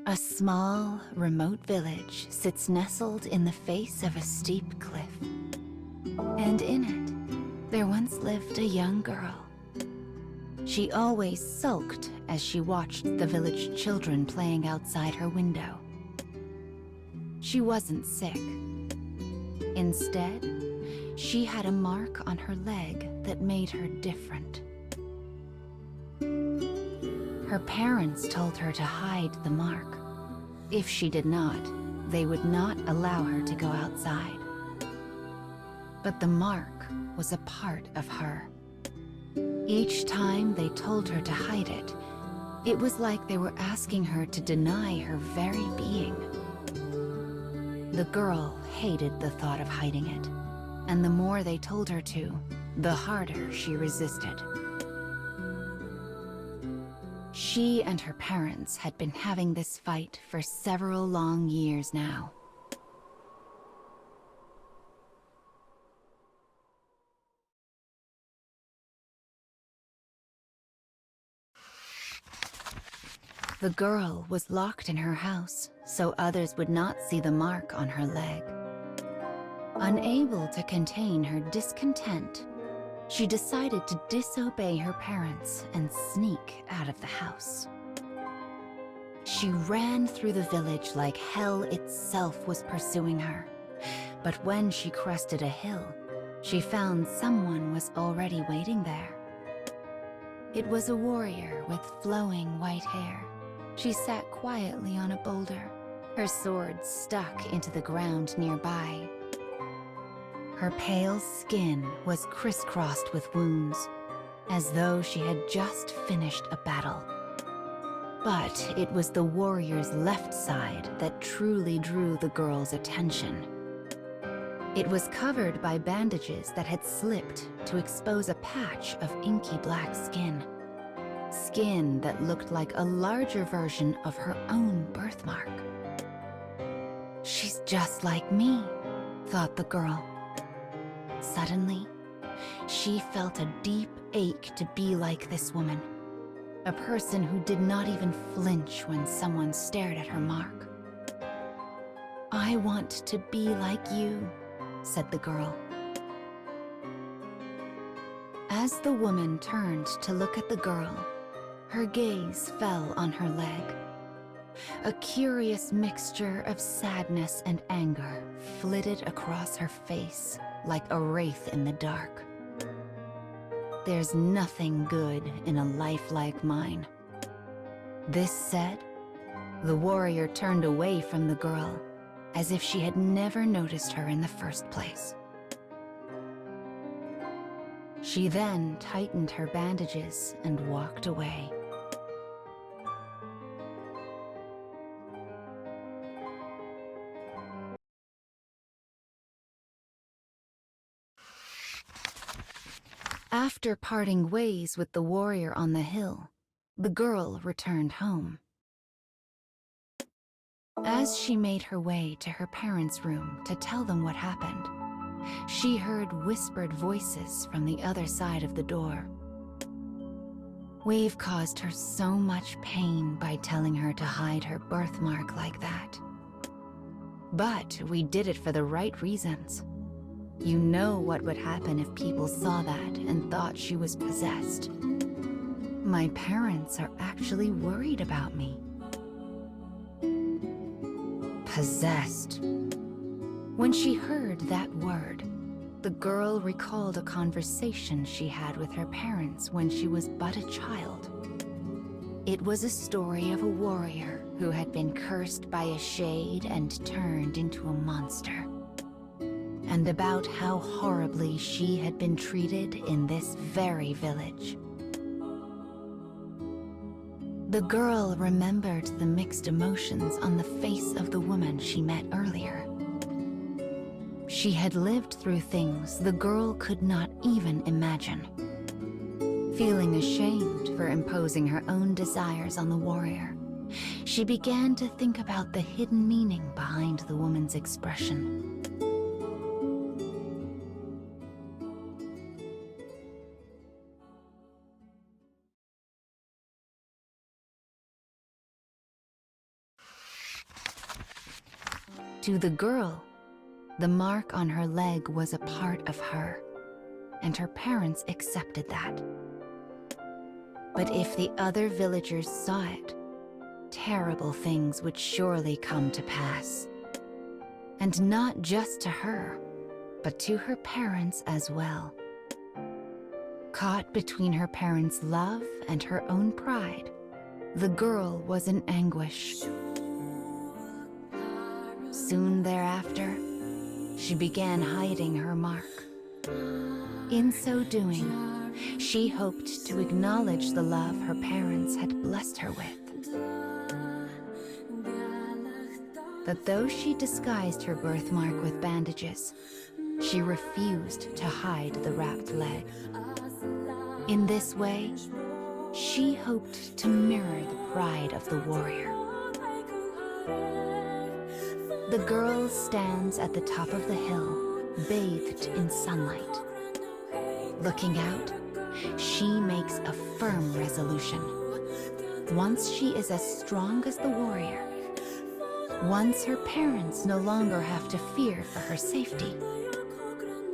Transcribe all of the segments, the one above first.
A small, remote village sits nestled in the face of a steep cliff. And in it, there once lived a young girl. She always sulked as she watched the village children playing outside her window. She wasn't sick. Instead, she had a mark on her leg that made her different. Her parents told her to hide the mark. If she did not, they would not allow her to go outside. But the mark was a part of her. Each time they told her to hide it, it was like they were asking her to deny her very being. The girl hated the thought of hiding it, and the more they told her to, the harder she resisted. She and her parents had been having this fight for several long years now. The girl was locked in her house, so others would not see the mark on her leg. Unable to contain her discontent, she decided to disobey her parents and sneak out of the house. She ran through the village like hell itself was pursuing her. But when she crested a hill, she found someone was already waiting there. It was a warrior with flowing white hair. She sat quietly on a boulder, her sword stuck into the ground nearby. Her pale skin was crisscrossed with wounds, as though she had just finished a battle. But it was the warrior's left side that truly drew the girl's attention. It was covered by bandages that had slipped to expose a patch of inky black skin. Skin that looked like a larger version of her own birthmark. She's just like me, thought the girl. Suddenly, she felt a deep ache to be like this woman, a person who did not even flinch when someone stared at her mark. "I want to be like you," said the girl. As the woman turned to look at the girl, her gaze fell on her leg. A curious mixture of sadness and anger flitted across her face like a wraith in the dark. "There's nothing good in a life like mine." This said, the warrior turned away from the girl, as if she had never noticed her in the first place. She then tightened her bandages and walked away. After parting ways with the warrior on the hill, the girl returned home. As she made her way to her parents' room to tell them what happened, she heard whispered voices from the other side of the door. "We've caused her so much pain by telling her to hide her birthmark like that. But we did it for the right reasons. You know what would happen if people saw that and thought she was possessed. My parents are actually worried about me." Possessed. When she heard that word, the girl recalled a conversation she had with her parents when she was but a child. It was a story of a warrior who had been cursed by a shade and turned into a monster, and about how horribly she had been treated in this very village. The girl remembered the mixed emotions on the face of the woman she met earlier. She had lived through things the girl could not even imagine. Feeling ashamed for imposing her own desires on the warrior, she began to think about the hidden meaning behind the woman's expression. To the girl, the mark on her leg was a part of her, and her parents accepted that. But if the other villagers saw it, terrible things would surely come to pass. And not just to her, but to her parents as well. Caught between her parents' love and her own pride, the girl was in anguish. Soon thereafter, she began hiding her mark. In so doing, she hoped to acknowledge the love her parents had blessed her with. But though she disguised her birthmark with bandages, she refused to hide the wrapped leg. In this way, she hoped to mirror the pride of the warrior. The girl stands at the top of the hill, bathed in sunlight. Looking out, she makes a firm resolution. Once she is as strong as the warrior, once her parents no longer have to fear for her safety,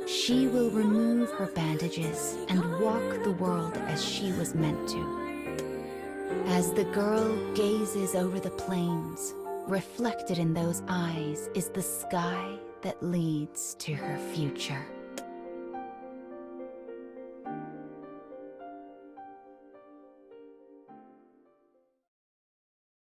she will remove her bandages and walk the world as she was meant to. As the girl gazes over the plains, reflected in those eyes is the sky that leads to her future.